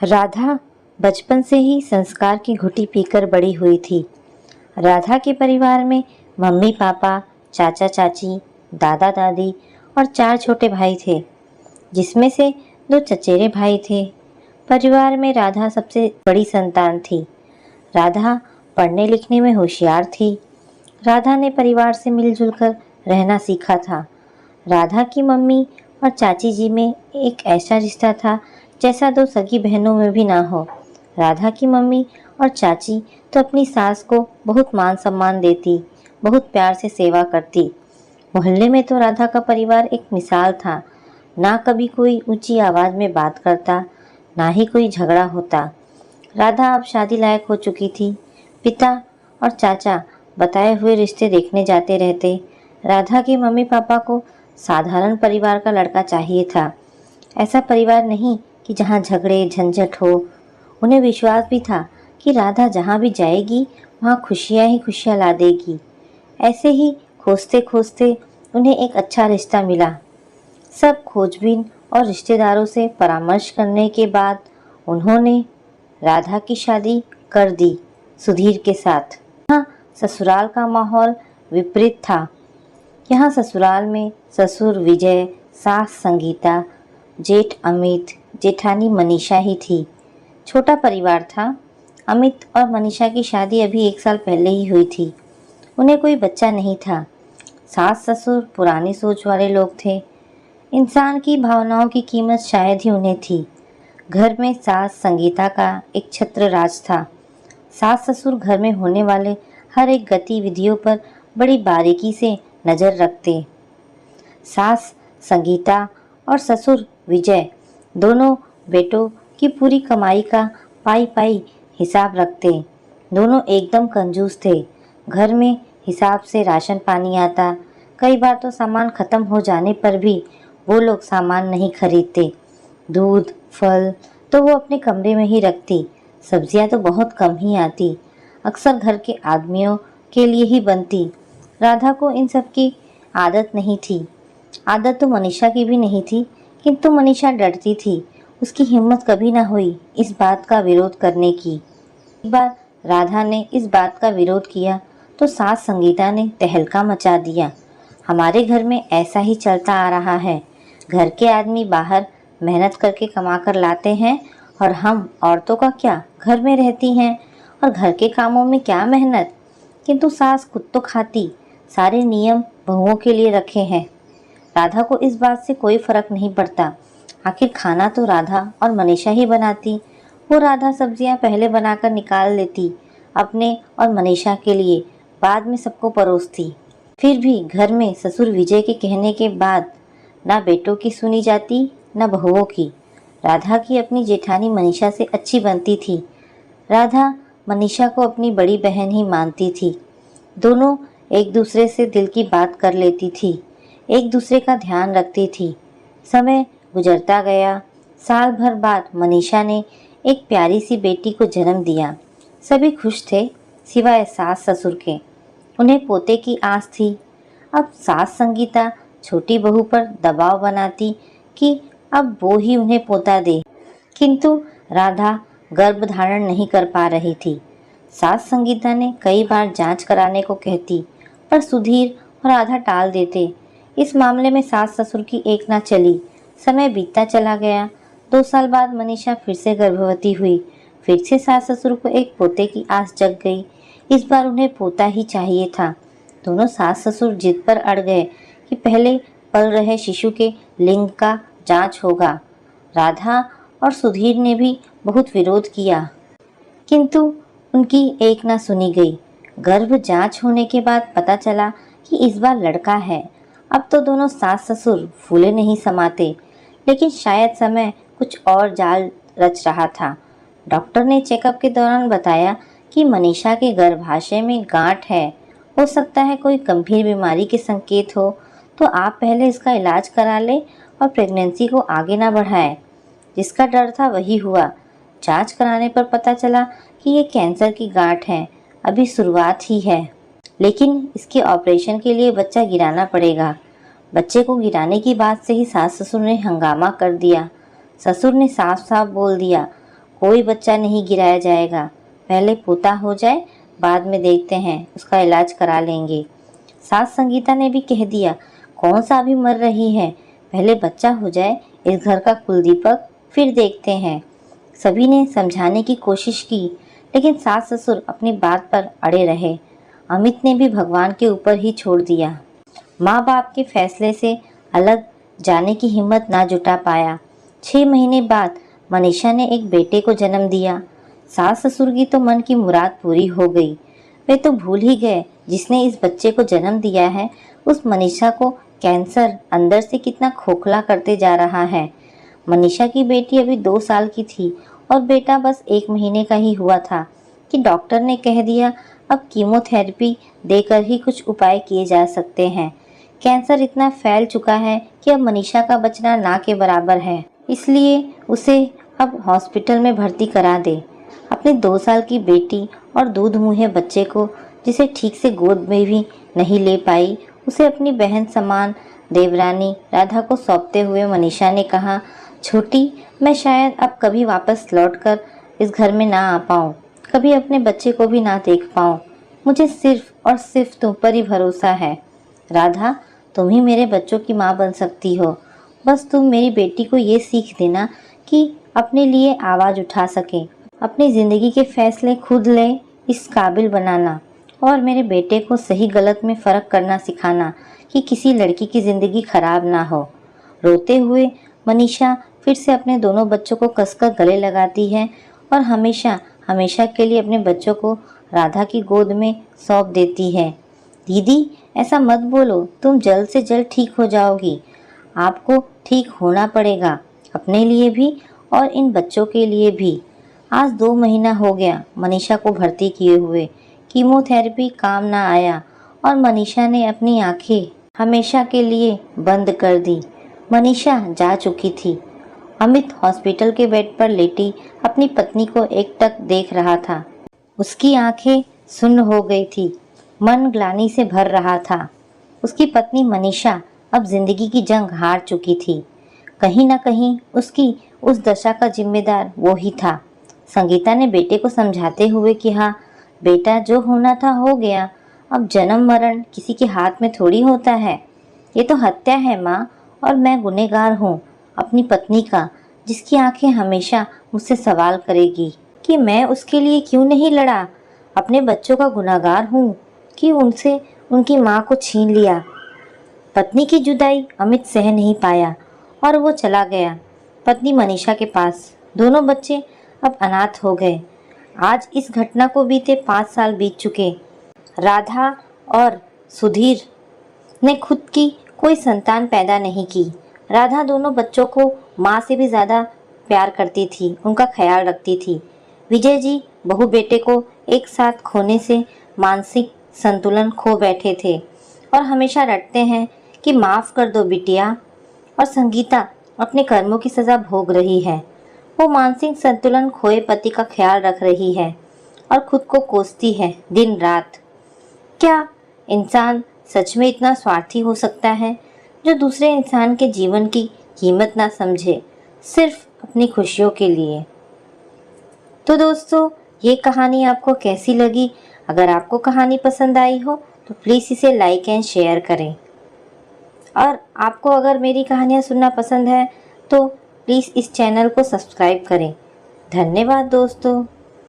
राधा बचपन से ही संस्कार की घुटी पीकर बड़ी हुई थी। राधा के परिवार में मम्मी पापा, चाचा चाची, दादा दादी और 4 छोटे भाई थे, जिसमें से 2 चचेरे भाई थे। परिवार में राधा सबसे बड़ी संतान थी। राधा पढ़ने लिखने में होशियार थी। राधा ने परिवार से मिलजुल कर रहना सीखा था। राधा की मम्मी और चाची जी में एक ऐसा रिश्ता था जैसा 2 सगी बहनों में भी ना हो। राधा की मम्मी और चाची तो अपनी सास को बहुत मान सम्मान देती, बहुत प्यार से सेवा करती। मोहल्ले में तो राधा का परिवार एक मिसाल था। ना कभी कोई ऊंची आवाज़ में बात करता, ना ही कोई झगड़ा होता। राधा अब शादी लायक हो चुकी थी। पिता और चाचा बताए हुए रिश्ते देखने जाते रहते। राधा के मम्मी पापा को साधारण परिवार का लड़का चाहिए था, ऐसा परिवार नहीं कि जहाँ झगड़े झंझट हो। उन्हें विश्वास भी था कि राधा जहाँ भी जाएगी वहाँ खुशियाँ ही खुशियाँ ला देगी। ऐसे ही खोजते खोजते उन्हें एक अच्छा रिश्ता मिला। सब खोजबीन और रिश्तेदारों से परामर्श करने के बाद उन्होंने राधा की शादी कर दी सुधीर के साथ। यहाँ ससुराल का माहौल विपरीत था। यहाँ ससुराल में ससुर विजय, सास संगीता, जेठ अमित, जेठानी मनीषा ही थी। छोटा परिवार था। अमित और मनीषा की शादी अभी 1 साल पहले ही हुई थी। उन्हें कोई बच्चा नहीं था। सास ससुर पुरानी सोच वाले लोग थे। इंसान की भावनाओं की कीमत शायद ही उन्हें थी। घर में सास संगीता का एक छत्र राज था। सास ससुर घर में होने वाले हर एक गतिविधियों पर बड़ी बारीकी से नज़र रखते। सास संगीता और ससुर विजय दोनों बेटों की पूरी कमाई का पाई पाई हिसाब रखते। दोनों एकदम कंजूस थे। घर में हिसाब से राशन पानी आता। कई बार तो सामान खत्म हो जाने पर भी वो लोग सामान नहीं खरीदते। दूध फल तो वो अपने कमरे में ही रखती। सब्जियां तो बहुत कम ही आती, अक्सर घर के आदमियों के लिए ही बनती। राधा को इन सब की आदत नहीं थी। आदत तो मनीषा की भी नहीं थी, किंतु मनीषा डरती थी। उसकी हिम्मत कभी ना हुई इस बात का विरोध करने की। एक बार राधा ने इस बात का विरोध किया तो सास संगीता ने तहलका मचा दिया। हमारे घर में ऐसा ही चलता आ रहा है। घर के आदमी बाहर मेहनत करके कमा कर लाते हैं और हम औरतों का क्या, घर में रहती हैं और घर के कामों में क्या मेहनत। किंतु सास खुद तो खाती, सारे नियम बहुओं के लिए रखे हैं। राधा को इस बात से कोई फर्क नहीं पड़ता। आखिर खाना तो राधा और मनीषा ही बनाती। वो राधा सब्जियां पहले बनाकर निकाल लेती, अपने और मनीषा के लिए, बाद में सबको परोसती। फिर भी घर में ससुर विजय के कहने के बाद ना बेटों की सुनी जाती ना बहुओं की। राधा की अपनी जेठानी मनीषा से अच्छी बनती थी। राधा मनीषा को अपनी बड़ी बहन ही मानती थी। दोनों एक दूसरे से दिल की बात कर लेती थी, एक दूसरे का ध्यान रखती थी। समय गुजरता गया। साल भर बाद मनीषा ने एक प्यारी सी बेटी को जन्म दिया। सभी खुश थे सिवाय सास ससुर के। उन्हें पोते की आस थी। अब सास संगीता छोटी बहू पर दबाव बनाती कि अब वो ही उन्हें पोता दे, किंतु राधा गर्भ धारण नहीं कर पा रही थी। सास संगीता ने कई बार जांच कराने को कहती, पर सुधीर और राधा टाल देते। इस मामले में सास ससुर की एक ना चली। समय बीतता चला गया। 2 साल बाद मनीषा फिर से गर्भवती हुई। फिर से सास ससुर को एक पोते की आस जग गई। इस बार उन्हें पोता ही चाहिए था। दोनों सास ससुर जिद पर अड़ गए कि पहले पल रहे शिशु के लिंग का जांच होगा। राधा और सुधीर ने भी बहुत विरोध किया, किंतु उनकी एक ना सुनी गई। गर्भ जांच होने के बाद पता चला कि इस बार लड़का है। अब तो दोनों सास ससुर फूले नहीं समाते, लेकिन शायद समय कुछ और जाल रच रहा था। डॉक्टर ने चेकअप के दौरान बताया कि मनीषा के गर्भाशय में गांठ है। हो सकता है कोई गंभीर बीमारी के संकेत हो, तो आप पहले इसका इलाज करा ले और प्रेगनेंसी को आगे ना बढ़ाएं। जिसका डर था वही हुआ। जांच कराने पर पता चला कि ये कैंसर की गांठ है। अभी शुरुआत ही है, लेकिन इसके ऑपरेशन के लिए बच्चा गिराना पड़ेगा। बच्चे को गिराने की बात से ही सास ससुर ने हंगामा कर दिया। ससुर ने साफ साफ बोल दिया, कोई बच्चा नहीं गिराया जाएगा। पहले पोता हो जाए, बाद में देखते हैं, उसका इलाज करा लेंगे। सास संगीता ने भी कह दिया, कौन सा अभी मर रही है, पहले बच्चा हो जाए, इस घर का कुलदीपक, फिर देखते हैं। सभी ने समझाने की कोशिश की, लेकिन सास ससुर अपनी बात पर अड़े रहे। अमित ने भी भगवान के ऊपर ही छोड़ दिया। माँ बाप के फैसले से अलग जाने की हिम्मत ना जुटा पाया। 6 महीने बाद मनीषा ने एक बेटे को जन्म दिया। सास ससुर की तो मन की मुराद पूरी हो गई। वे तो भूल ही गए जिसने इस बच्चे को जन्म दिया है, उस मनीषा को कैंसर अंदर से कितना खोखला करते जा रहा है। मनीषा की बेटी अभी 2 साल की थी और बेटा बस 1 महीने का ही हुआ था कि डॉक्टर ने कह दिया अब कीमोथेरेपी देकर ही कुछ उपाय किए जा सकते हैं। कैंसर इतना फैल चुका है कि अब मनीषा का बचना ना के बराबर है, इसलिए उसे अब हॉस्पिटल में भर्ती करा दे। अपने 2 साल की बेटी और दूध मुँहे बच्चे को, जिसे ठीक से गोद में भी नहीं ले पाई, उसे अपनी बहन समान देवरानी राधा को सौंपते हुए मनीषा ने कहा, छोटी, मैं शायद अब कभी वापस लौटकर इस घर में ना आ पाऊँ, कभी अपने बच्चे को भी ना देख पाऊँ। मुझे सिर्फ और सिर्फ तुम पर ही भरोसा है। राधा, तुम ही मेरे बच्चों की माँ बन सकती हो। बस तुम मेरी बेटी को ये सीख देना कि अपने लिए आवाज़ उठा सके, अपनी ज़िंदगी के फैसले खुद ले, इस काबिल बनाना, और मेरे बेटे को सही गलत में फ़र्क करना सिखाना कि किसी लड़की की ज़िंदगी खराब ना हो। रोते हुए मनीषा फिर से अपने दोनों बच्चों को कसकर गले लगाती है और हमेशा हमेशा के लिए अपने बच्चों को राधा की गोद में सौंप देती है। दीदी, ऐसा मत बोलो, तुम जल्द से जल्द ठीक हो जाओगी। आपको ठीक होना पड़ेगा, अपने लिए भी और इन बच्चों के लिए भी। आज 2 महीना हो गया मनीषा को भर्ती किए हुए। कीमोथेरेपी काम ना आया और मनीषा ने अपनी आंखें हमेशा के लिए बंद कर दी। मनीषा जा चुकी थी। अमित हॉस्पिटल के बेड पर लेटी अपनी पत्नी को एकटक देख रहा था। उसकी आंखें सुन्न हो गई थी, मन ग्लानि से भर रहा था। उसकी पत्नी मनीषा अब जिंदगी की जंग हार चुकी थी। कहीं न कहीं उसकी उस दशा का जिम्मेदार वो ही था। संगीता ने बेटे को समझाते हुए कहा, बेटा, जो होना था हो गया, अब जन्म मरण किसी के हाथ में थोड़ी होता है। ये तो हत्या है माँ, और मैं गुनहगार हूँ अपनी पत्नी का, जिसकी आंखें हमेशा मुझसे सवाल करेगी कि मैं उसके लिए क्यों नहीं लड़ा। अपने बच्चों का गुनहगार हूँ कि उनसे उनकी माँ को छीन लिया। पत्नी की जुदाई अमित सह नहीं पाया और वो चला गया पत्नी मनीषा के पास। दोनों बच्चे अब अनाथ हो गए। आज इस घटना को बीते 5 साल बीत चुके। राधा और सुधीर ने खुद की कोई संतान पैदा नहीं की। राधा दोनों बच्चों को माँ से भी ज़्यादा प्यार करती थी, उनका ख्याल रखती थी। विजय जी बहू बेटे को एक साथ खोने से मानसिक संतुलन खो बैठे थे और हमेशा रटते हैं कि माफ़ कर दो बिटिया। और संगीता अपने कर्मों की सज़ा भोग रही है। वो मानसिक संतुलन खोए पति का ख्याल रख रही है और खुद को कोसती है दिन रात। क्या इंसान सच में इतना स्वार्थी हो सकता है जो दूसरे इंसान के जीवन की कीमत ना समझे, सिर्फ अपनी खुशियों के लिए? तो दोस्तों, ये कहानी आपको कैसी लगी? अगर आपको कहानी पसंद आई हो तो प्लीज़ इसे लाइक एंड शेयर करें। और आपको अगर मेरी कहानियाँ सुनना पसंद है तो प्लीज़ इस चैनल को सब्सक्राइब करें। धन्यवाद दोस्तों।